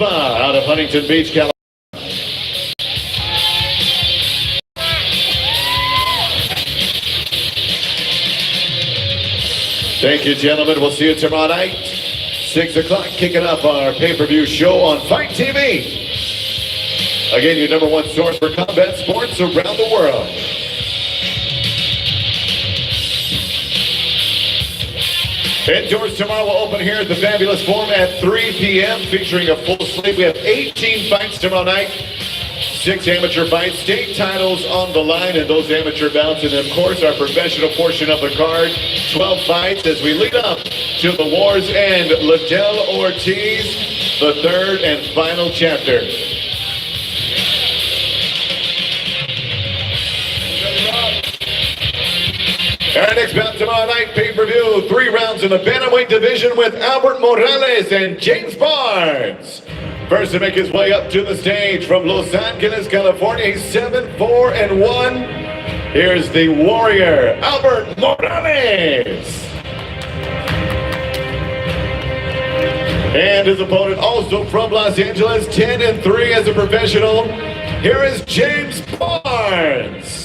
Out of Huntington Beach, California. Thank you, gentlemen. We'll see you tomorrow night, 6 o'clock, kicking off our pay-per-view show on Fight TV. Again, your number one source for combat sports around the world. Indoors tomorrow will open here at the Fabulous Forum at 3 p.m. featuring a full slate. We have 18 fights tomorrow night, 6 amateur fights, state titles on the line in those amateur bouts, and of course our professional portion of the card, 12 fights as we lead up to the War's End. Liddell Ortiz, the third and final chapter. Our next bout tomorrow night, pay-per-view, 3 rounds in the bantamweight division with Albert Morales and James Barnes. First to make his way up to the stage from Los Angeles, California, he's 7-4-1. Here's the warrior, Albert Morales. And his opponent, also from Los Angeles, 10-3 as a professional. Here is James Barnes.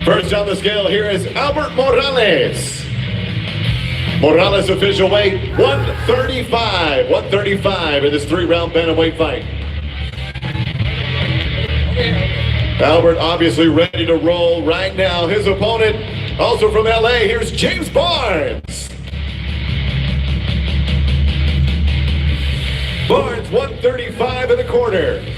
First on the scale, here is Albert Morales. Morales official weight, 135. 135 in this 3-round bantamweight fight. Albert obviously ready to roll right now. His opponent, also from LA, here's James Barnes. Barnes, 135.25.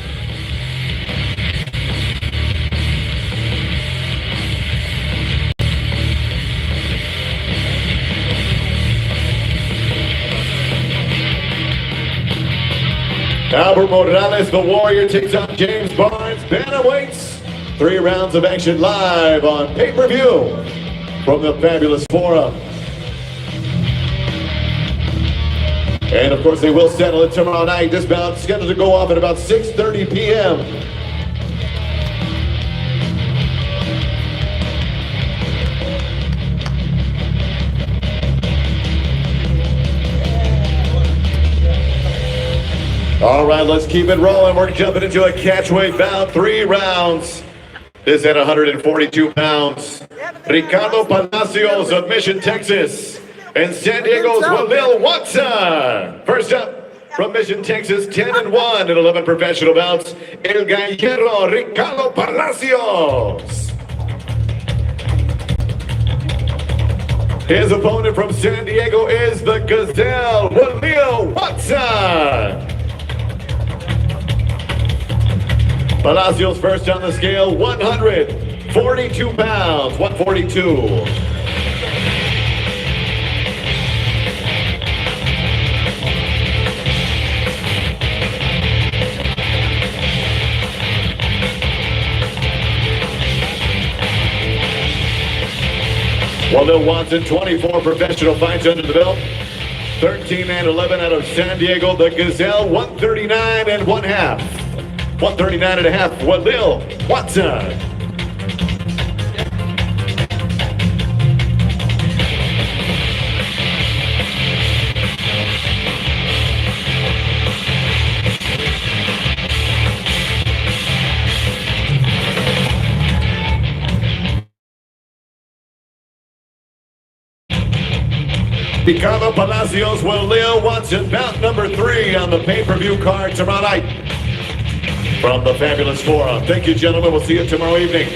Albert Morales, the warrior, takes on James Barnes. Bantamweights, 3 rounds of action live on pay-per-view from the Fabulous Forum. And of course, they will settle it tomorrow night. This bout is scheduled to go off at about 6:30 p.m. All right, let's keep it rolling. We're jumping into a catchweight bout, 3 rounds. This at 142 pounds. Ricardo Palacios of Mission, Texas. And San Diego's Walil Watson. First up from Mission, Texas, 10-1 in 11 professional bouts. El Gallero, Ricardo Palacios. His opponent from San Diego is the Gazelle, Walil Watson. Palacios first on the scale, 142 pounds, 142. Walil Watson, 24 professional fights under the belt, 13-11 out of San Diego. The Gazelle, 139.5. 139.5, Walil Watson. Ricardo Palacios, Walil Watson, bout number 3 on the pay-per-view card tomorrow night from the Fabulous Forum. Thank you, gentlemen. We'll see you tomorrow evening.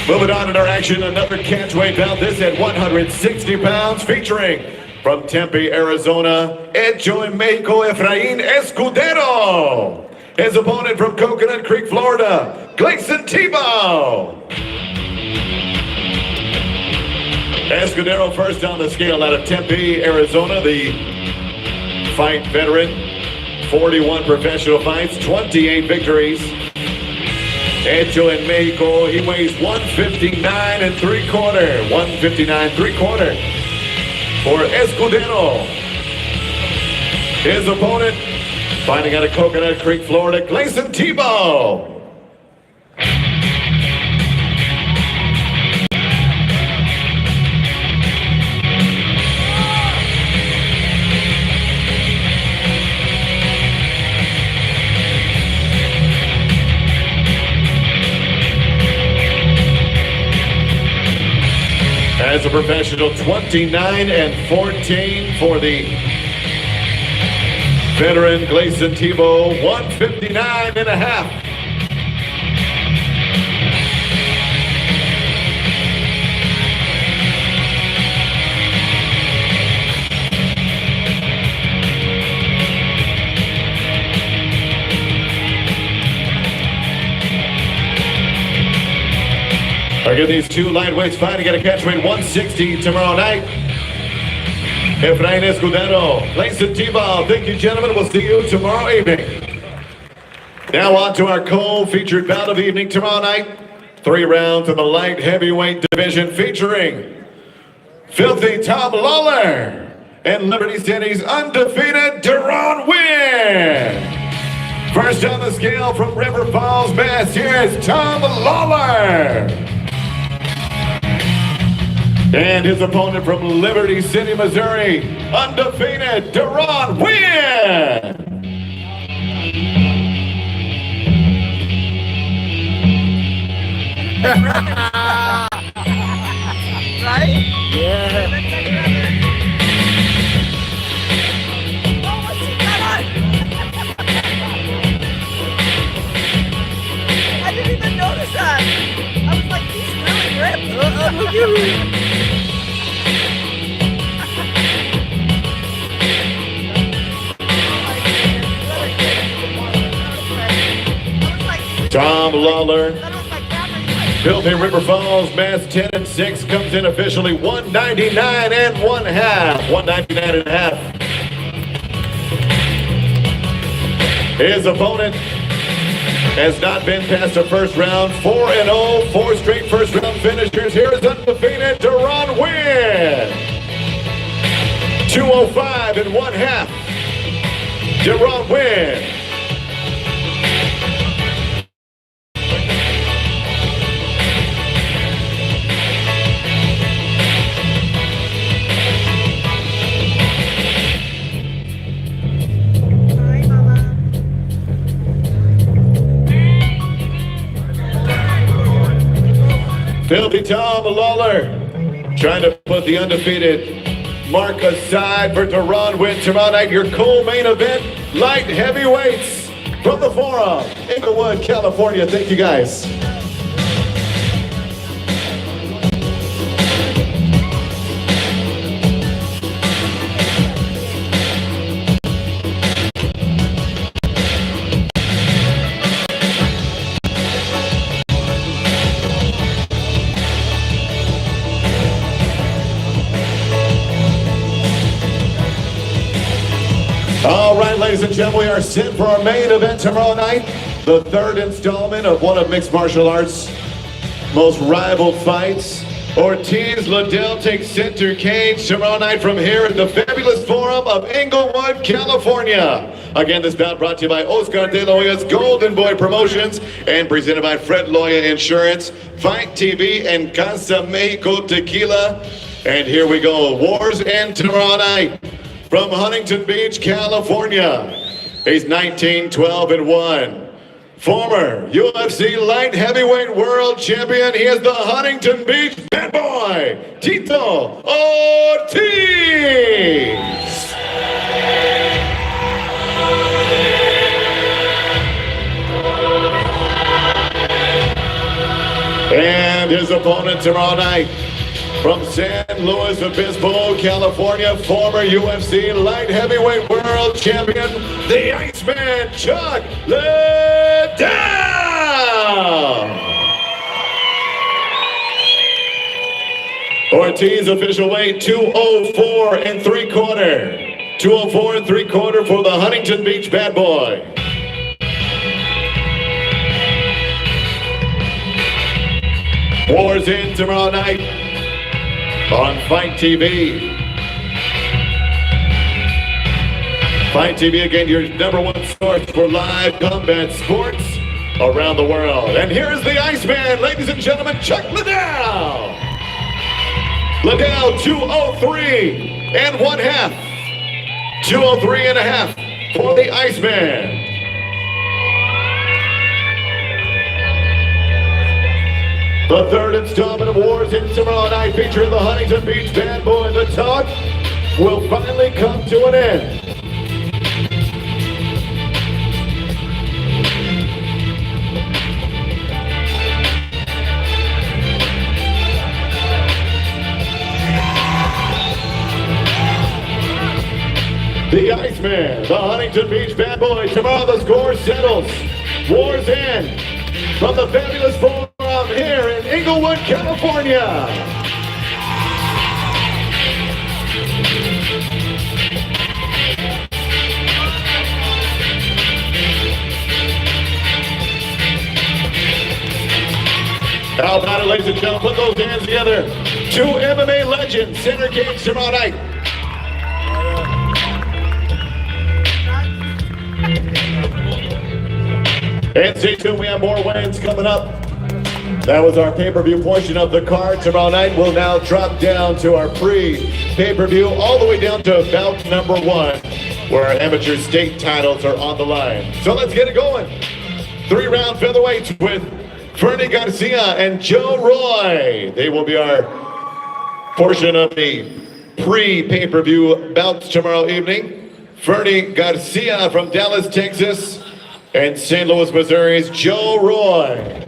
Moving on in our action, another catchweight bout, this at 160 pounds, featuring from Tempe, Arizona, Hecho en Mexico, Efraín Escudero. His opponent from Coconut Creek, Florida, Gleison Tebow. Escudero first on the scale out of Tempe, Arizona, the fight veteran. 41 professional fights, 28 victories. Hecho en Mexico, he weighs 159.75. 159.75 for Escudero. His opponent, fighting out of Coconut Creek, Florida, Gleison Tebow. As a professional, 29-14 for the veteran Gleason Tebow, 159.5. Again, these two lightweights fighting at a catch weight 160 tomorrow night. Efrain Escudero, Gleason Tebow. Thank you, gentlemen. We'll see you tomorrow evening. Now on to our co-featured bout of the evening tomorrow night. 3 rounds in the light heavyweight division featuring Filthy Tom Lawler and Liberty City's undefeated Deron Wynn. First on the scale from River Falls, Mass, here is Tom Lawler. And his opponent from Liberty City, Missouri, undefeated Deron Wynn. Right? Yeah. Oh, what's he got on? I didn't even notice that. I was like, he's really ripped. Look at me. Tom Lawler, Filthy River Falls, Mass 10-6, comes in officially 199.5. 199.5. His opponent has not been past the first round. 4-0, 4 straight first round finishers. Here is undefeated Deron Wynn. 205.5. Deron Wynn. Filthy Tom Lawler trying to put the undefeated mark aside for Deron Wynn tomorrow night. Your co-main event, light heavyweights from the Forum, Inglewood, California. Thank you, guys. All right, ladies and gentlemen, we are set for our main event tomorrow night. The third installment of one of mixed martial arts' most rivaled fights. Ortiz Liddell takes center cage tomorrow night from here at the fabulous Forum of Inglewood, California. Again, this bout brought to you by Oscar De La Hoya's Golden Boy Promotions and presented by Fred Loya Insurance, Fight TV, and Casa Mexico Tequila. And here we go, wars end tomorrow night. From Huntington Beach, California, he's 19-12-1. Former UFC light heavyweight world champion. He is the Huntington Beach bad boy, Tito Ortiz. And his opponent tomorrow night, from San Luis Obispo, California, former UFC light heavyweight world champion, the Iceman, Chuck Liddell. Ortiz official weight 204 3/4. 204 3/4 for the Huntington Beach bad boy. Wars in tomorrow night on Fight TV. Fight TV, again, your #1 source for live combat sports around the world. And here is the Iceman, ladies and gentlemen, Chuck Liddell. Liddell, 203 1/2. 203 1/2 for the Iceman. The third installment of Wars in tomorrow night, featuring the Huntington Beach Band Boy. The talk will finally come to an end. The Iceman, the Huntington Beach Bad Boy. Tomorrow the score settles. War's in. From the fabulous forum here in Inglewood, California. How about it, ladies and gentlemen? Put those hands together. Two MMA legends, center cage tomorrow night. And stay tuned, we have more wins coming up. That was our pay-per-view portion of the card. Tomorrow night we'll now drop down to our pre-pay-per-view, all the way down to bout number 1, where our amateur state titles are on the line. So let's get it going. 3-round featherweights with Fernie Garcia and Joe Roy. They will be our portion of the pre-pay-per-view bouts tomorrow evening. Fernie Garcia from Dallas, Texas, and St. Louis, Missouri's Joe Roy.